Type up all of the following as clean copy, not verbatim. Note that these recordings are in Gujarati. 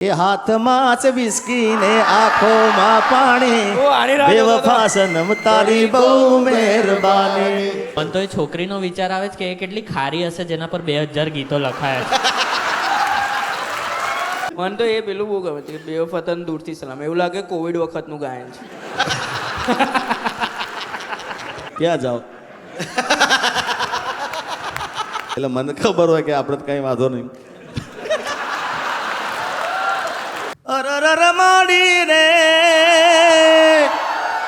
એ હાથમાં છે વિસ્કી ને આંખોમાં પાણી, બેવફા સનમ તારી બહુ મહેરબાની. પણ તો એ છોકરીનો વિચાર આવે છે કે એ કેટલી ખારી હશે જેના પર 2000 ગીતો લખાયા છે. મને તો એ પેલું બહુ ગમે છે, બેવફા તને દૂરથી સલામ. એવું લાગે કોવિડ વખતનું ગાયન છે. ક્યાં જાઓ? એટલે મને ખબર હોય કે આપણે કઈ વાંધો નહીં. અરર માડી રે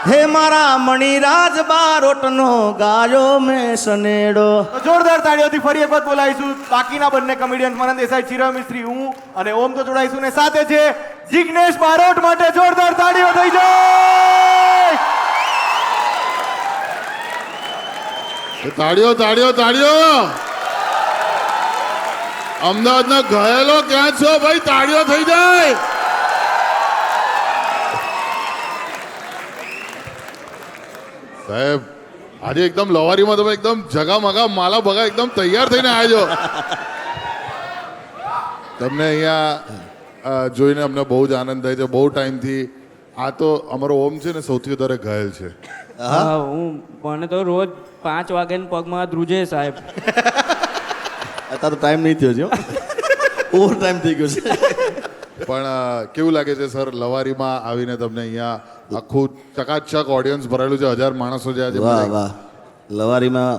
હે મારા મણિરાજ બારોટનો ગાયો મેં સનેડો. જોરદાર તાળીઓથી ફરી એક વખત બોલાવીશું બાકીના બંને કોમેડિયન્સ મનન દેસાઈ, ચિરાગ મિસ્ત્રી, હું અને ઓમ તો જોડાઈશું ને સાથે છે જિગ્નેશ બારોટ. માટે જોરદાર તાળીઓ થઈ જાય. તાળીઓ તાળીઓ તાળીઓ. અમદાવાદના ઘાયલો ક્યાં છો ભાઈ? તાળીઓ થઈ જાય. સાહેબ આજે એકદમ લવારીમાં તમે એકદમ જગામગા માલા ભગા એકદમ તૈયાર થઈને આવ્યો. તમને અહીંયા જોઈને અમને બહુ જ આનંદ થાય છે. બહુ ટાઈમથી આ તો અમારો ઓમ છે ને સૌથી વધારે ઘાયલ છે. હા, મને તો રોજ 5 વાગે પગમાં ધ્રુજે સાહેબ. અત્યારે ટાઈમ નહીં થયો છે, ઓવર ટાઈમ થઈ ગયો છે. પણ કેવું લાગે છે સર લવારીમાં આવીને તમને અહીંયા આખું ચકાચક ઓડિયન્સ ભરેલું છે, 1000 માણસો છે આજે? વાહ વાહ. લવારીમાં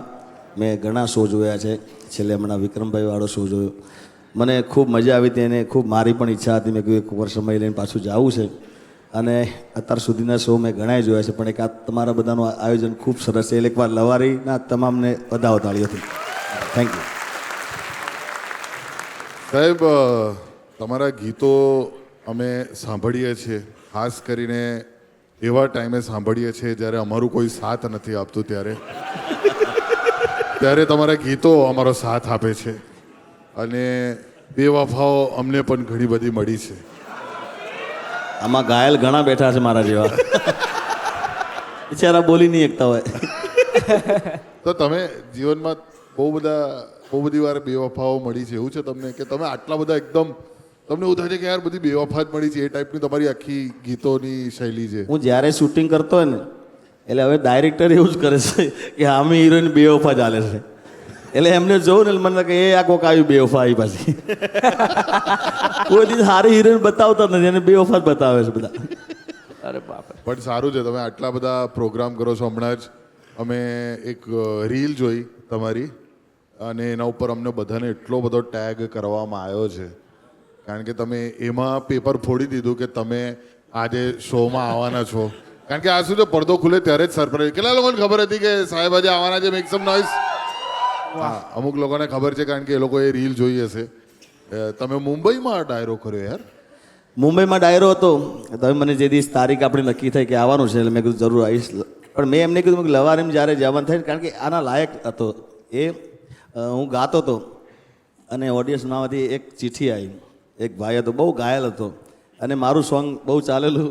મેં ઘણા શો જોયા છે. છેલ્લે હમણાં વિક્રમભાઈ વાળો શો જોયો, મને ખૂબ મજા આવી હતી અને ખૂબ મારી પણ ઈચ્છા હતી. મેં કીધું એક વાર સમય લઈને પાછું જવું છે. અને અત્યાર સુધીના શો મેં ઘણા જોયા છે, પણ એક આ તમારા બધાનું આયોજન ખૂબ સરસ છે. એટલે એકવાર લવારીના તમામને વધાવો તાળીઓથી. થેન્ક યુ સાહેબ. તમારા ગીતો અમે સાંભળીએ છીએ, ખાસ કરીને એવા ટાઈમે સાંભળીએ છીએ જ્યારે અમારું કોઈ સાથ નથી આપતું, ત્યારે તમારા ગીતો અમારો સાથ આપે છે. અને બેવફાઓ અમને પણ ઘણી બધી મળી છે. આમાં ઘાયલ ઘણા બેઠા છે મારા જેવા, બિચારા બોલી નહીં એકતા હોય. તો તમે જીવનમાં બહુ બધી વાર બેવફાઓ મળી છે, એવું છે તમને કે તમે આટલા બધા એકદમ તમને એવું થાય છે કે યાર બધી બેવફા જ મળી છે? એ ટાઈપની તમારી આખી ગીતોની શૈલી છે. હું જ્યારે શૂટિંગ કરતો હોય ને એટલે હવે ડાયરેક્ટર એવું જ કરે છે કે આમે હિરોઈન બેવફા ચાલે છે. એટલે એમને જોઉં ને મને કે એ આ કોક આવી બેવફા આવી પાછી. કોઈ દિવસ સારી હિરોઈન બતાવતા નથી, એને બેવફા જ બતાવે છે બધા. અરે બાપ. પણ સારું છે તમે આટલા બધા પ્રોગ્રામ કરો છો. હમણાં જ અમે એક રીલ જોઈ તમારી અને એના ઉપર અમને બધાને એટલો બધો ટેગ કરવામાં આવ્યો છે, કારણ કે તમે એમાં પેપર ફોડી દીધું કે તમે આજે શોમાં આવવાના છો. કારણ કે આ શું છે, પડદો ખુલે ત્યારે જ સરપ્રાઈઝ. કેટલા લોકોને ખબર હતી કે સાહેબ આજે આવવાના છે? મેક સમ નોઈઝ. હા, અમુક લોકોને ખબર છે કારણ કે એ લોકોએ રીલ જોઈ હશે. તમે મુંબઈમાં ડાયરો કર્યો યાર? મુંબઈમાં ડાયરો હતો. તમે મને જે દિવસ તારીખ આપણી નક્કી થઈ કે આવવાનું છે એટલે મેં કીધું જરૂર આવીશ. પણ મેં એમને કીધું કે લવારીમાં જ્યારે જવાનું થાય, કારણ કે આના લાયક હતો એ. હું ગાતો હતો અને ઓડિયન્સમાંથી એક ચિઠ્ઠી આવી. એક ભાઈ હતો, બહુ ઘાયલ હતો અને મારું સોંગ બહુ ચાલેલું,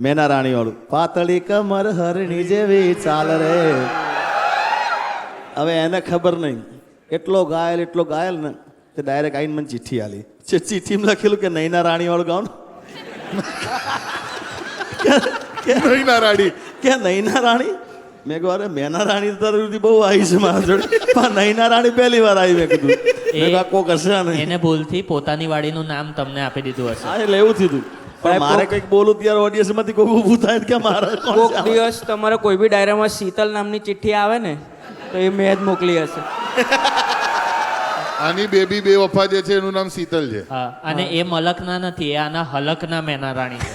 મેના રાણીવાળું. પાતળી કમર હરણી જેવી ચાલ રે. હવે એને ખબર નહીં, એટલો ઘાયલ ને તે ડાયરેક્ટ આવીને મને ચિઠ્ઠી આલી. ચિઠ્ઠીમાં લખેલું કે નૈના રાણીવાળું ગાઉં. નૈના રાણી કે નૈના રાણી? મેં કહ્યું અરે મેના રાણી તાર બહુ આવી છે મારા જોડે, પણ નૈના રાણી પહેલી વાર આવી. મેં કીધું કોક હશે ને એને ભૂલથી પોતાની વાડીનું નામ તમને આપી દીધું હશે. હા, એટલે એવું થયું. પણ મારે કંઈક બોલું ત્યારે ઓડિયન્સમાંથી કોઈ ઊભું થાય કે મારા કોક દિવસ તમારે કોઈ બી ડાયરામાં શીતલ નામની ચિઠ્ઠી આવે ને તો એ મેં જ મોકલી હશે. આની બેબી બેવફા જે છે એનું નામ શીતલ છે. હા, અને એ મલકના નથી, એ આના હલકના મેના રાણી છે.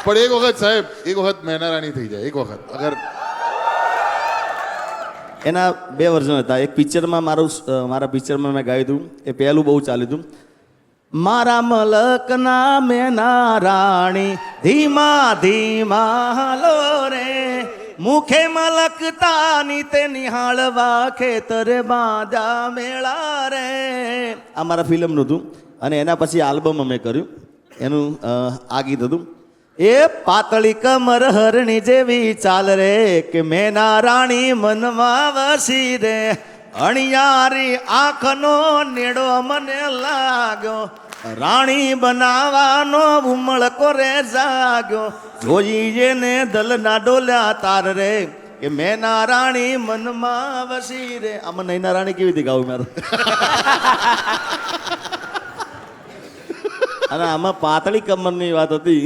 પણ એક વખત સાહેબ, એક વખત મેના રાણી થઈ જાય. એક વખત અગર એના 2 વર્ઝન હતા. એક પિક્ચરમાં મારા પિક્ચરમાં મેં ગાયું હતું, એ પહેલું બહુ ચાલ્યું હતું. મારા મલકના મેના રાણી ધીમા ધીમા હાલો રે, મુખે મલકતાની તે નિહાળવા ખેતરે બાંધા મેળા રે. આ મારા ફિલ્મનું હતું અને એના પછી આલ્બમ અમે કર્યું. એનું આ ગીત હતું. એ પાતળી કમર હરણી જેવી ચાલ રે, કે મેના રાણી મનમાં વસી રે. અણિયારી આંખનો નેડો મને લાગ્યો, રાણી બનાવવાનો ઉમળ કોરે જાગ્યો, જોઈ જેને દલના ડોલ્યા તાર રે, કે મેના રાણી મનમાં વસી રે. આમાં નૈના રાણી કેવી રીતે ગાવું મારું? અને આમાં પાતળી કમરની વાત હતી.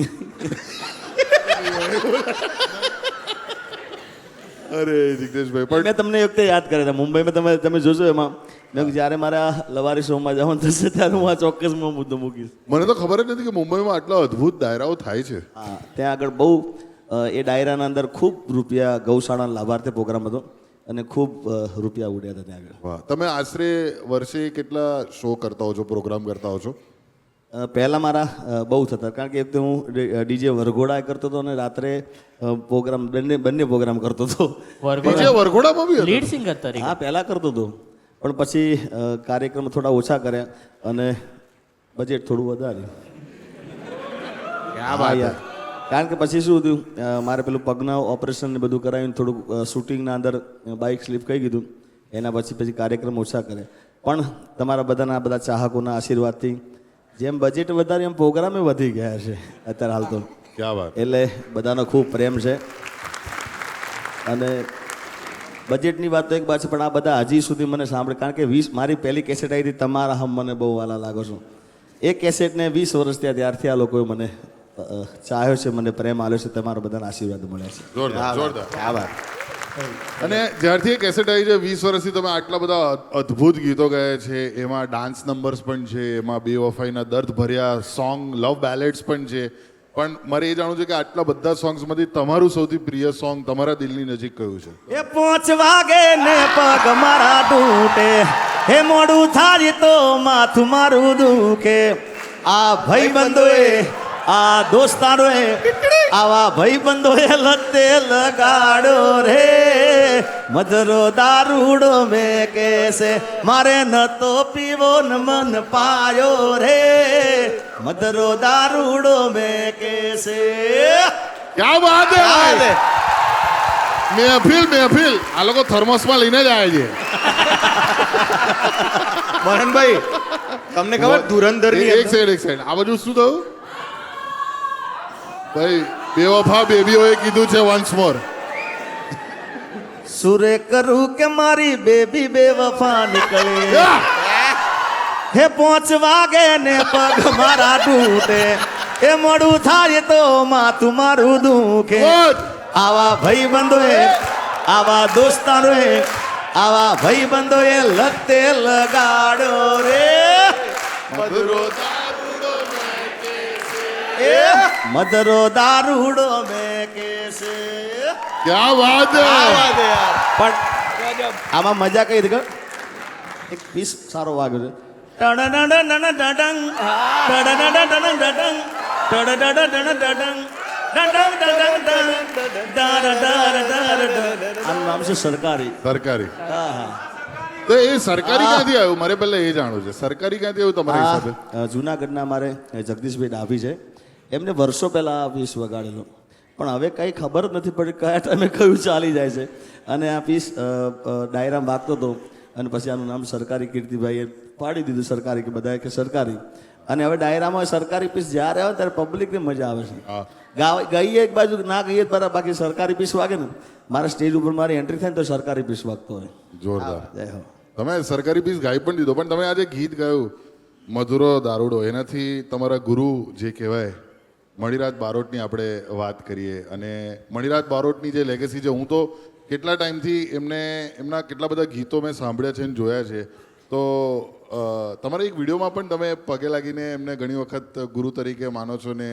અરે જિગ્નેશભાઈ પણ મેં તમને એક વખતે યાદ કર્યા હતા મુંબઈમાં, તમે જોશો એમાં મેં કીધું, જ્યારે મારા લવારી શોમાં જવાનું થશે ત્યારે હું આ ચોક્કસમાં મુદ્દો મૂકીશ. મને તો ખબર જ નથી કે મુંબઈમાં આટલા અદ્ભુત ડાયરાઓ થાય છે. હા, ત્યાં આગળ બહુ એ ડાયરાના અંદર ખૂબ રૂપિયા, ગૌશાળાના લાભાર્થી પ્રોગ્રામ હતો અને ખૂબ રૂપિયા ઉડ્યા હતા ત્યાં આગળ. વાહ, તમે આશરે વર્ષે કેટલા શો કરતા હો છો, પ્રોગ્રામ કરતા હો છો? પહેલાં મારા બહુ થતા, કારણ કે એક તો હું ડીજે વરઘોડા કરતો હતો અને રાત્રે પ્રોગ્રામ બંને પ્રોગ્રામ કરતો હતો. DJ વરઘોડામાં બી હતો? લીડ સિંગર તરીકે. હા, પહેલાં કરતો હતો, પણ પછી કાર્યક્રમ થોડા ઓછા કર્યા અને બજેટ થોડું વધાર્યું. હા યાર, કારણ કે પછી શું થયું, મારે પેલું પગના ઓપરેશન ને બધું કરાવીને થોડુંક શૂટિંગના અંદર બાઇક સ્લીપ કહી કીધું, એના પછી કાર્યક્રમ ઓછા કરે. પણ તમારા બધાના બધા ચાહકોના આશીર્વાદથી જેમ બજેટ વધારે એમ પ્રોગ્રામે વધી ગયા છે અત્યારે હાલ તો. ક્યાં વાત. એટલે બધાનો ખૂબ પ્રેમ છે. અને બજેટની વાત તો એક બાદ છે, પણ આ બધા હજી સુધી મને સાંભળે, કારણ કે મારી પહેલી કેસેટ આવી હતી તમારા હમ મને બહુ વાલા લાગો છો. એ કેસેટને 20 વર્ષ થયા, ત્યારથી આ લોકોએ મને ચાહ્યો છે, મને પ્રેમ આપ્યો છે, તમારા બધાના આશીર્વાદ મળ્યા છે. જોરદાર, જોરદાર. આ વાત. અને જ્યારથી એ કેસેટ આવી છે 20 વર્ષથી તમે આટલા બધા અદ્ભુત ગીતો ગાયા છે, એમાં ડાન્સ નંબર્સ પણ છે, એમાં બેવફાઈના દર્દ ભર્યા સોંગ, લવ બેલેડ્સ પણ છે. પણ મારે એ જાણવું છે કે આટલા બધા સોંગ્સમાંથી તમારું સૌથી પ્રિય સોંગ તમારા દિલની નજીક કયું છે? એ 5 વાગે ને પગ મારા તૂટે, હે મોડું થાય તો માથું મારું દુખે, આ ભાઈબંધોએ, આ દોસ્તારોએ, આવા ભાઈબંધોએ લતે લગાડો રે, મધરો દારૂડો મેં કેસે, મારે ન તો પીવો ન મન પાયો રે, મધરો દારૂડો મેં કેસે. ક્યાં વાત હે! મહેફિલ આ લોકો થર્મોસમાં લઈને જ આવે છે. મરણભાઈ, તમને ખબર ધુરંધરની એક સેકન્ડ આ બાજુ શું થયું ભાઈ? બેવફા બેબીઓએ કીધું છે વન્સ મોર. સુરે કરું કે મારી બેબી બેવફા નીકળે, હે 5 વાગે ને પગ મારા તૂટે, એ મોડું થાય તો માથું મારું દુખે, આવા ભાઈબંધોએ, આવા દોસ્તારોએ, આવા ભાઈબંધોએ લતે લગાડો રે, મધુરો મધરો દારૂડો મેં કેસે. ક્યાં વાત હે! પણ આમાં મજા કઈ રીતે, એક પીસ સારો વાગ્યો છે. આનું નામ છે સરકારી. સરકારી. હા હા. તો એ સરકારી ક્યાંથી આવ્યું? મારે પહેલા એ જાણવું છે, સરકારી ક્યાંથી આવ્યું તમારા હિસાબે? જુનાગઢના મારે જગદીશભાઈ ડાભી છે, એમને વર્ષો પહેલાં આ પીસ વગાડેલો, પણ હવે કંઈ ખબર જ નથી પડી કયા ટાઈમે કયું ચાલી જાય છે. અને આ પીસ ડાયરામાં વાગતો હતો અને પછી આનું નામ સરકારી કીર્તિભાઈએ પાડી દીધું, સરકારી, કે બધાએ કે સરકારી. અને હવે ડાયરામાં સરકારી પીસ જ્યારે આવે ત્યારે પબ્લિકને મજા આવે છે. ગઈએ એક બાજુ, ના ગઈએ બરાબર, બાકી સરકારી પીસ વાગે ને, મારા સ્ટેજ ઉપર મારી એન્ટ્રી થાય ને તો સરકારી પીસ વાગતો હોય. જોરદાર. જય હો. તમે સરકારી પીસ ગાઈ પણ દીધો, પણ તમે આજે ગીત ગાયું મધુરો દારૂડો, એનાથી તમારા ગુરુ જે કહેવાય મણિરાજ બારોટની આપણે વાત કરીએ. અને મણિરાજ બારોટની જે લેગેસી છે, હું તો કેટલા ટાઈમથી એમના કેટલા બધા ગીતો મેં સાંભળ્યા છે અને જોયા છે. તો તમારા એક વિડીયોમાં પણ તમે પગે લાગીને એમને ઘણી વખત ગુરુ તરીકે માનો છો ને.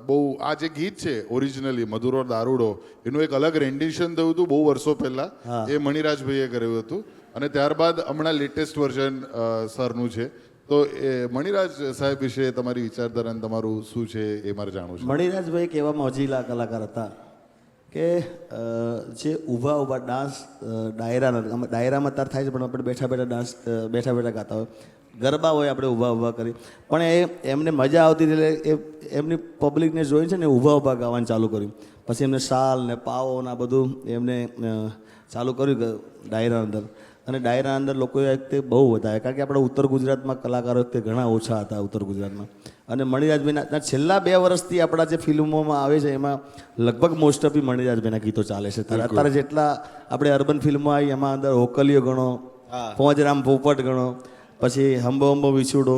બહુ આ જે ગીત છે ઓરિજિનલી મધુરો દારૂડો, એનું એક અલગ રેન્ડિશન થયું હતું બહુ વર્ષો પહેલા, એ મણિરાજભાઈએ કર્યું હતું. અને ત્યારબાદ હમણાં લેટેસ્ટ વર્ઝન સરનું છે. તો એ મણિરાજ સાહેબ વિશે તમારી વિચારધારા અને તમારું શું છે એ મારે જાણવું છે. મણિરાજભાઈ કેવા મોજીલા કલાકાર હતા કે જે ઊભા ઊભા ડાન્સ ડાયરામાં તાર થાય છે, પણ આપણે બેઠા બેઠા ડાન્સ બેઠા બેઠા ગાતા હોય, ગરબા હોય આપણે ઊભા ઊભા કરી, પણ એમને મજા આવતી એટલે એમની પબ્લિકને જોઈને છે ને ઊભા ઊભા ગાવાનું ચાલુ કર્યું. પછી એમને શાલ ને પાવો ને આ બધું એમને ચાલુ કર્યું ડાયરા અંદર. અને ડાયરા અંદર લોકો એ વખતે બહુ વધારે, કારણ કે આપણે ઉત્તર ગુજરાતમાં કલાકારો વખતે ઘણા ઓછા હતા ઉત્તર ગુજરાતમાં. અને મણિરાજભાઈના છેલ્લા 2 વર્ષથી આપણા જે ફિલ્મોમાં આવે છે એમાં લગભગ મોસ્ટ ઓફ મણિરાજભાઈના ગીતો ચાલે છે. અત્યારે જેટલા આપણે અર્બન ફિલ્મો આવી એમાં અંદર હોકલીઓ ગણો, પોંજરામ પોપટ ગણો, પછી હંબો હંબો વિછુડો,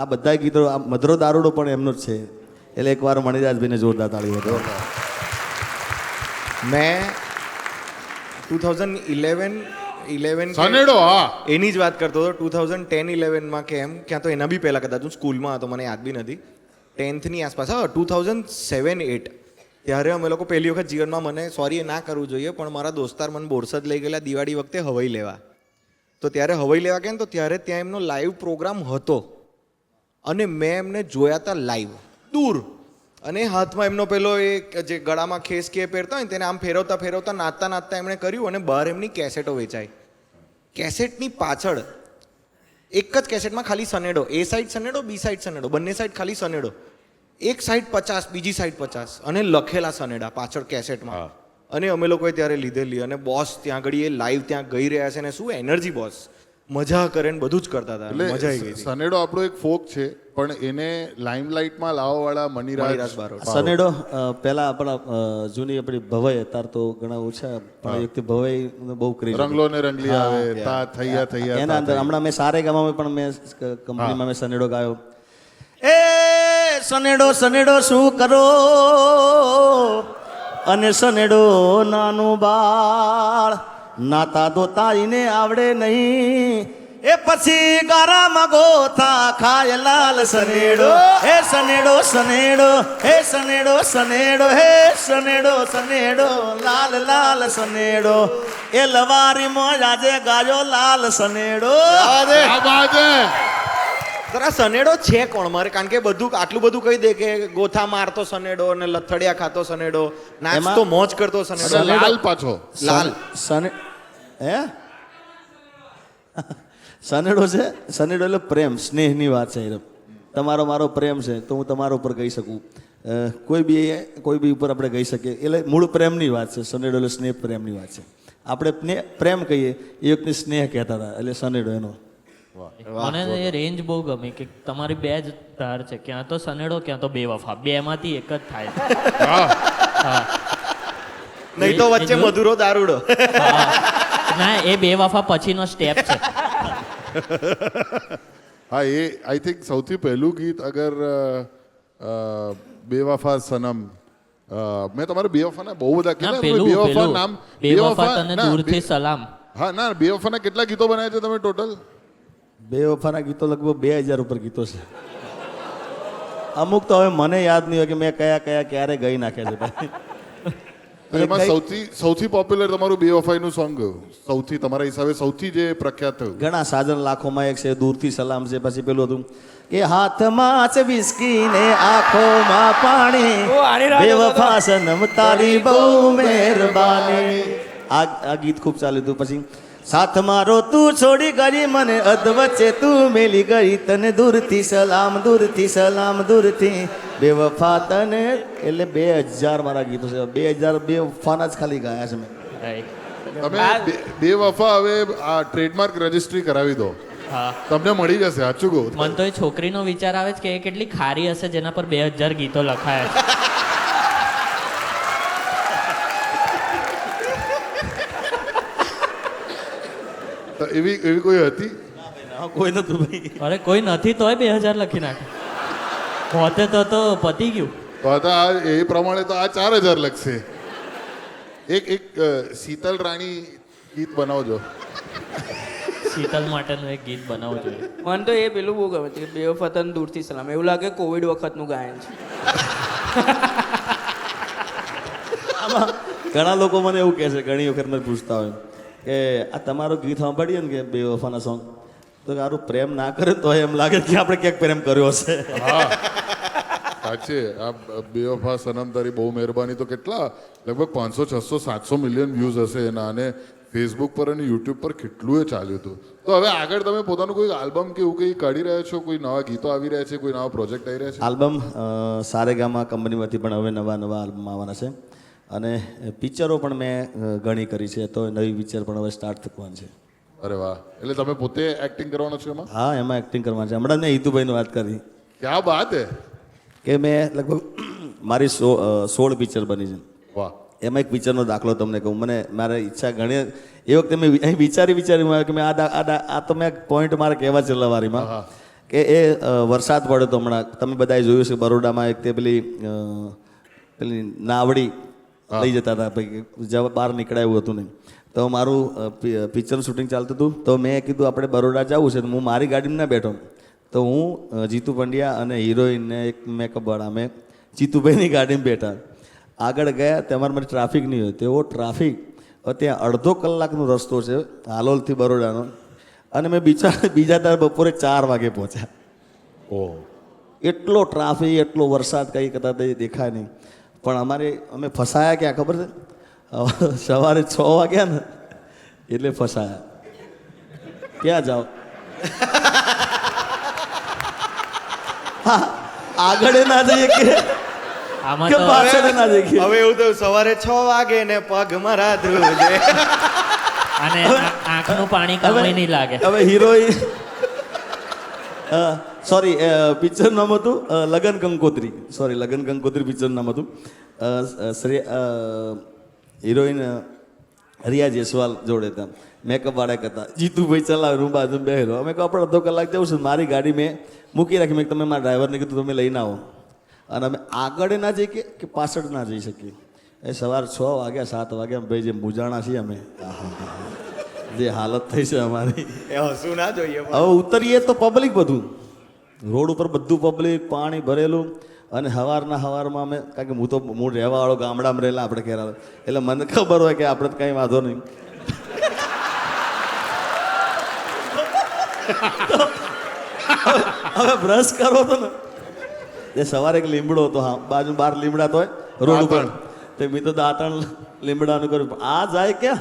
આ બધા ગીતો, આ મધરો દારૂડો પણ એમનો જ છે. એટલે એકવાર મણિરાજભાઈને જોરદાર તાળી હતો. મેં 2011 સનેડો, હા. એની જ વાત કરતો હતો. 2010-11માં કે એમ ક્યાં તો એના બી પહેલાં કદાચ હું સ્કૂલમાં હતો, મને યાદ બી નથી. 10thની આસપાસ, હા 2007-8 ત્યારે અમે લોકો પહેલી વખત જીવનમાં, મને સોરી એ ના કરવું જોઈએ પણ મારા દોસ્તાર મને બોરસદ લઈ ગયેલા દિવાળી વખતે હવાઈ લેવા. તો ત્યારે હવાઈ લેવા ગયા ને તો ત્યારે ત્યાં એમનો લાઈવ પ્રોગ્રામ હતો અને મેં એમને જોયા હતા લાઈવ દૂર. અને હાથમાં એમનો પેલો એ જે ગળામાં ખેસ કે પહેરતા હોય ને તેને આમ ફેરવતા ફેરવતા નાચતા નાચતા એમણે કર્યું અને બહાર એમની કેસેટો વેચાય. કેસેટની પાછળ એક જ કેસેટમાં ખાલી સનેડો, એ સાઈડ સનેડો, બી સાઈડ સનેડો, બંને સાઈડ ખાલી સનેડો, એક સાઈડ 50, બીજી સાઈડ 50 અને લખેલા સનેડા પાછળ કેસેટમાં. અને અમે લોકોએ ત્યારે લીધેલી અને બોસ ત્યાં આગળ એ લાઈવ ત્યાં ગઈ રહ્યા છે ને શું એનર્જી બોસ, મજા કરે ને બધું જ કરતા હતા, મજા આવી ગઈ હતી. સનેડો આપણો એક ફોક છે પણ એને લાઇમલાઇટમાં લાવવાવાળા મણિરાજ બારોટ. સનેડો પહેલા આપણા જૂની આપણી ભવાઈ, અત્યારે તો ઘણા ઓછા, પણ એક ભવાઈ બહુ ક્રેઝ. રંગલો ને રંગલી આવે, તા થૈયા થૈયા. એના અંદર હમણાં મેં સારે ગામમાં પણ મેં કંપનીમાં મેં સનેડો ગાયો. એ સનેડો સનેડો શું કરો, અને સનેડો નાનું બાળ, નાતા ધોતા એને આવડે નહીં, એ પછી ગારામાં ગોથા ખાય લાલ સનેડો. હે સનેડો સનેડો, હે સનેડો સનેડો, હે સનેડો સનેડો, લાલ લાલ સનેડો, એ લવારીમાં આજે ગાયો લાલ સનેડો. જરા સનેડો છે કોણ મારે, કારણ કે બધું આટલું બધું કહી દે કે ગોથા મારતો સનેડો અને લથડિયા ખાતો સનેડો, નાચતો મોજ કરતો સનેડો. અને લાલ પાછો લાલ સને હે સનેડો છે. સનેડો એટલે પ્રેમ, સ્નેહની વાત છે. તમારો મારો પ્રેમ છે તો હું તમારા ઉપર કહી શકું, કોઈ બી ઉપર આપણે કહી શકીએ. એટલે મૂળ પ્રેમની વાત છે. સનેડો એટલે સ્નેહ, પ્રેમની વાત છે. આપણે પ્રેમ કહીએ એ વખતે સ્નેહ કહેતા હતા, એટલે સનેડો એનો. મને એ રેન્જ બહુ ગમી કે તમારી 2 જ ધાર છે, ક્યાં તો સનેડો ક્યાં તો બેવફા, 2 માંથી એક જ થાય. નહીં તો વચ્ચે મધુરો દારૂડો. ના, એ બેવફા પછીનો સ્ટેપ છે. હા, એ આઈ થિંક સૌથી પહેલું ગીત અગર બેવફા સનમ, મેં તમારે બેવફાના બહુ બધા ના, કેટલા પેલું બેવફા નામ, બેવફા તને દૂરથી સલામ. હા ના, બેવફાના કેટલા ગીતો બનાવ્યા છે તમે ટોટલ? બેવફાના ગીતો લગભગ 2000 ઉપર ગીતો છે. અમુક તો હવે મને યાદ નહીં હોય કે મેં કયા કયા ક્યારે ગઈ નાખ્યા છે ભાઈ. તો એમાં સૌથી પોપ્યુલર તમારું બેવફાઈનું સોંગ સૌથી તમારા હિસાબે સૌથી જે પ્રખ્યાત થયું? ઘણા સાજન લાખોમાં એક છે, દૂરથી સલામ છે, પછી પેલું હતું કે હાથમાં છે વિસ્કી ને આંખોમાં પાણી, બેવફા સનમ તારી બહુ મહેરબાની. આ ગીત ખૂબ ચાલ્યું હતું. પછી સાથ મારો તું છોડી ગઈ મને, અધ વચ્ચે તું મેલી ગઈ, તને દૂરથી સલામ, દૂરથી સલામ, દૂરથી બેવફા તને. એટલે 2000 મારા ગીતો છે. 2000 બેવફાના જ ખાલી ગાયા છે મેં. તમે બેવફા હવે આ ટ્રેડમાર્ક રજિસ્ટ્રી કરાવી દો, તમને મળી જશે. સાચું કહું, મને તો એ છોકરીનો વિચાર આવે છે કે એ કેટલી ખારી હશે જેના પર 2000 ગીતો લખાયા છે. તો એવી કોઈ હતી? કોઈ નતું ભાઈ. અરે કોઈ નથી તોય 2000 લખી નાખે. પોતે તો પતી ગયું. તો આ એ પ્રમાણે તો આ 4000 લખશે. એક શીતલ રાણી ગીત બનાવજો. શીતલ માટેનું એક ગીત બનાવવું જોઈએ. મને તો એ પેલું બહુ ગમે છે, બેવફા તને દૂરથી સલામ. એવું લાગે કોવિડ વખતનું ગાયન છે. આમાં ઘણા લોકો મને એવું કહે છે, ઘણી વખત મને પૂછતા હોય કે આ તમારું ગીત સાંભળીએ ને કે બેવફાના સોંગ, તો સારું પ્રેમ ના કરે તો એમ લાગે કે આપણે ક્યાંક પ્રેમ કર્યો હશે. સાચે આ બેવફા સનમ તારી બહુ મહેરબાની તો કેટલા લગભગ 500 600 700 મિલિયન વ્યૂઝ હશે એના, અને ફેસબુક પર અને યુટ્યુબ પર કેટલું એ ચાલ્યું હતું. તો હવે આગળ તમે પોતાનું કોઈ આલ્બમ કે એવું કંઈ કાઢી રહ્યા છો? કોઈ નવા ગીતો આવી રહ્યા છે? કોઈ નવા પ્રોજેક્ટ આવી રહ્યા છે? આલ્બમ સારેગામા કંપનીમાંથી પણ હવે નવા આલ્બમ આવવાના છે, અને પિક્ચરો પણ મેં ઘણી કરી છે, તો નવી પિક્ચર પણ હવે સ્ટાર્ટ થવાનું છે. અરે વાહ, એટલે તમે પોતે એક્ટિંગ કરવાનો છો એમાં? હા, એમાં એક્ટિંગ કરવાની છે. હમણાં મેં હિતુભાઈની વાત કરી ક્યાં બાત હે. કે મેં લગભગ મારી 16 પિક્ચર બની છે. વાહ. એમાં એક પિક્ચરનો દાખલો તમને કહું. મને મારે ઈચ્છા ઘણી એ વખતે મેં અહીં વિચારી કે મેં આ તો મેં પોઈન્ટ મારે કહેવા છે લવારીમાં કે એ વરસાદ પડ્યો તો હમણાં તમે બધાએ જોયું છે બરોડામાં એક તે પેલી નાવડી લઈ જતા હતા પછી જવા બહાર નીકળાય એવું હતું નહીં. તો મારું પિક્ચરનું શૂટિંગ ચાલતું હતું તો મેં કીધું આપણે બરોડા જવું છે તો હું મારી ગાડીમાં ના બેઠો તો હું જીતુ પંડ્યા અને હિરોઈનને એક મેકઅપવાળા અમે જીતુભાઈની ગાડીમાં બેઠા. આગળ ગયા તમારા માટે ટ્રાફિક નહીં હોય તેવો ટ્રાફિક ત્યાં અડધો કલાકનો રસ્તો છે હાલોલથી બરોડાનો અને મેં બીજા તાર બપોરે 4 વાગે પહોંચ્યા. ઓહ. એટલો ટ્રાફિક એટલો વરસાદ કંઈ કદાચ દેખાય નહીં પણ અમે ફસાયા ક્યાં ખબર છે સવારે 6 વાગ્યા ને એટલે ફસાયા. ક્યાં જાઓ હા આગળ ના જઈએ કે આમાં કે તો પાછળ ના જઈએ. હવે એવું થયું સવારે 6 વાગે ને પગ મારા ધ્રુજે. અને આંખનું પાણી કામે નહીં લાગે. હવે હિરોઈન સોરી પિક્ચર નામ હતું લગન કંકોત્રી. સોરી લગન કંકોત્રી પિક્ચર નામ હતું. હિરોઈન રિયા જયસ્વાલ જોડે હતા મેકઅપ વાળા હતા. જીતુભાઈ ચલાવે હું બાજુ બેહેલો. અમે કહો આપણે અડધો કલાક જવું છે. મારી ગાડી મેં મૂકી રાખી. મેં તમે મારા ડ્રાઈવરને કીધું તમે લઈને આવો અને અમે આગળ ના જઈએ કે પાછળ ના જઈ શકીએ. એ સવાર 6 વાગ્યા 7 વાગ્યા ભાઈ જે મૂંઝાણા છીએ અમે જે હાલત થઈ છે અમારી. એ હસવું ના જોઈએ. હવે ઉતરીએ તો પબ્લિક બધું રોડ ઉપર બધું પબ્લિક પાણી ભરેલું અને હવારમાં અમે કારણ કે હું રહેવાવાળો ગામડામાં રહેલા આપણે ખેરાલ એટલે મને ખબર હોય કે આપણે કંઈ વાંધો નહીં. હવે બ્રશ કરો તો ને એ સવારે એક લીમડો હતો હા બાજુ 12 લીમડા તો હોય રોડ ઉપર તે મેં તો દાંતણ લીમડાનું કર્યું આ જાય ક્યાં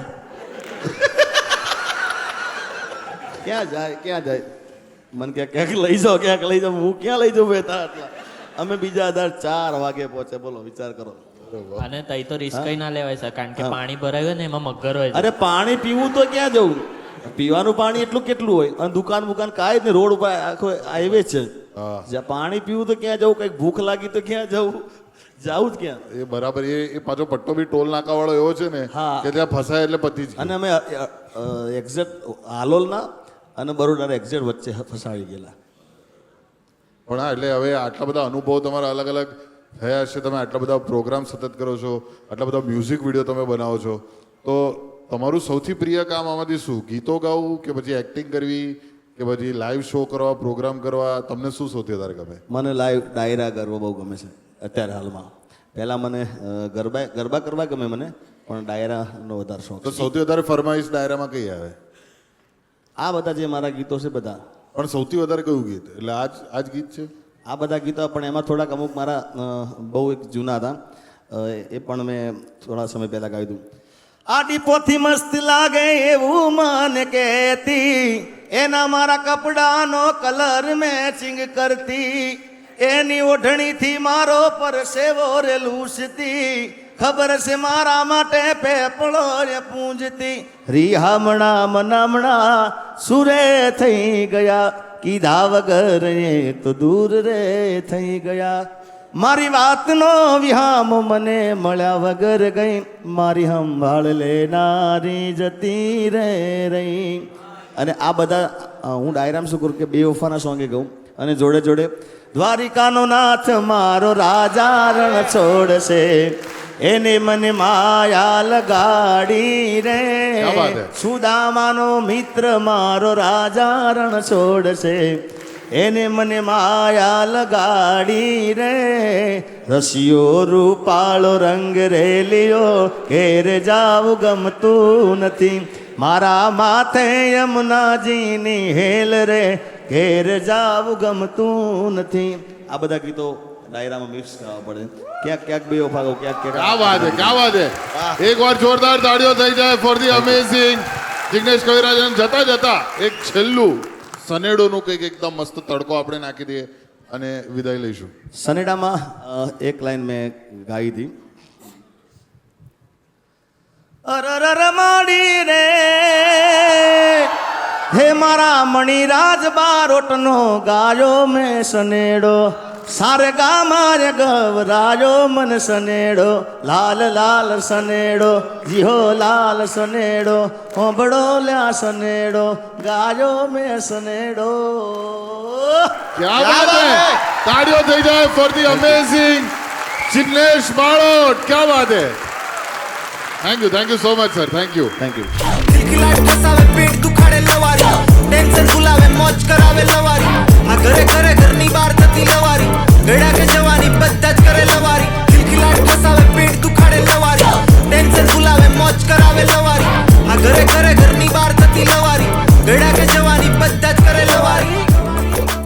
ક્યાં જાય મને ક્યાંક લઈ જાઓ ક્યાંક લઈ જાઓ. હું ક્યાં લઈ જાઉં બેટા આટલા અમે બીજા આધાર 4 વાગે પહોંચે. બોલો વિચાર કરો. અને તઈ તો રિસ્ક ના લેવાય સર કારણ કે પાણી ભરાયું ને એમાં મગર હોય છે. અરે પાણી પીવું તો ક્યાં જવું પીવાનું પાણી એટલું કેટલું હોય અને દુકાન કાંઈ જ નહીં રોડ ઉપર આખો હાઈવે છે. જ્યાં પાણી પીવું તો ક્યાં જવું કંઈક ભૂખ લાગી તો ક્યાં જવું જાવું જ ક્યાં. એ બરાબર. એ પાછો પટ્ટો બી ટોલ નાકા વાળો એવો છે ને હા. કે ત્યાં ફસાય એટલે પતી જ. અને અમે એક્ઝેક્ટ હાલોલના અને બરોડાના એક્ઝેક્ટ વચ્ચે ફસાવી ગયેલા. પણ હા, એટલે હવે આટલા બધા અનુભવો તમારા અલગ અલગ થયા છે. તમે આટલા બધા પ્રોગ્રામ સતત કરો છો, આટલા બધા મ્યુઝિક વિડીયો તમે બનાવો છો, તો તમારું સૌથી પ્રિય કામ આમાંથી શું? ગીતો ગાવું કે પછી એક્ટિંગ કરવી કે પછી લાઈવ શો કરવા, પ્રોગ્રામ કરવા? તમને શું સૌથી વધારે ગમે? મને લાઈવ ડાયરા કરવા બહુ ગમે છે અત્યારે હાલમાં. પહેલાં મને ગરબા કરવા ગમે મને પણ ડાયરાનો વધારે શોખ. તો સૌથી વધારે ફરમાઈશ ડાયરામાં કઈ આવે? આ બધા જે મારા ગીતો છે બધા. પણ સૌથી વધારે કયું ગીત? એટલે આજ ગીત છે? આ બધા ગીતો પણ એમાં થોડાક અમુક મારા બહુ એક જૂના હતા એ પણ મેં થોડા સમય પહેલાં ગાયું હતું. આડી પોથી મસ્ત લાગે એવું મને કહેતી એના મારા કપડાનો કલર મેચિંગ કરતી એની ઓઢણીથી મારો પરસેવો રે લૂસતી ખબર છે મારા માટે પેપળો રે પૂંજતી રીહામણા મનામણા સુરે થઈ ગયા કીધા વગર એ તો દૂર રે થઈ ગયા મારી વાતનો વિહામ મને મળ્યા વગર ગઈ મારી સંભાળ લેનારી જતી રે રહી. અને આ બધા હું ડાયરામાં શું કરું કે બેવફાના સોંગે ગાઉં અને જોડે જોડે દ્વારિકાનો નાથ મારો રાજા રણ છોડશે એને મને માયા લગાડી રે સુદામાનો મિત્ર મારો રાજા રણ છોડશે એને મને માયા લગાડી રે રસિયો રૂપાળો રંગ રેલિયો ઘેર જાવું ગમતું નથી મારા માથે યમુનાજીની હેલ રે ઘેર જાવું ગમતું નથી. આ બધા ગીતો ડાયરામાં મિક્સ કરવા પડે. ક્યાંક ક્યાંક બે ભાગો ક્યાંક ક્યાં વાત છે, ક્યાં વાત છે. એકવાર જોરદાર તાળીઓ થઈ જાય ફોર ધી અમેઝિંગ જિગ્નેશ કવિરાજન. જતા જતા એક છેલ્લું સનેડોનું કંઈક એકદમ મસ્ત તડકો આપણે નાખી દઈએ અને વિદાય લઈશું. સનેડામાં એક લાઈન મેં ગાઈ હતી. અરર માડી રે હે મારા મણિરાજ બારોટનો ગાયો મેં સનેડો સારે ગામારે ગવરાયો મન સનેડો લાલ લાલ સનેડો જીહો લાલ સનેડો હોંભળો લ્યા સનેડો ગાયો મેં સનેડો क्या बात है ताड़ियों થઈ જાય for the amazing Jignesh Balot क्या बात है thank you so much sir thank you ખિલખિલાટ કસાવે પેટ દુખાડે લવારી ટેન્શન ભૂલાવે મોજ કરાવે લવારી આ ઘરે ઘરે ઘરની બહાર થતી લવારી ગળા કે જવાની બધા જ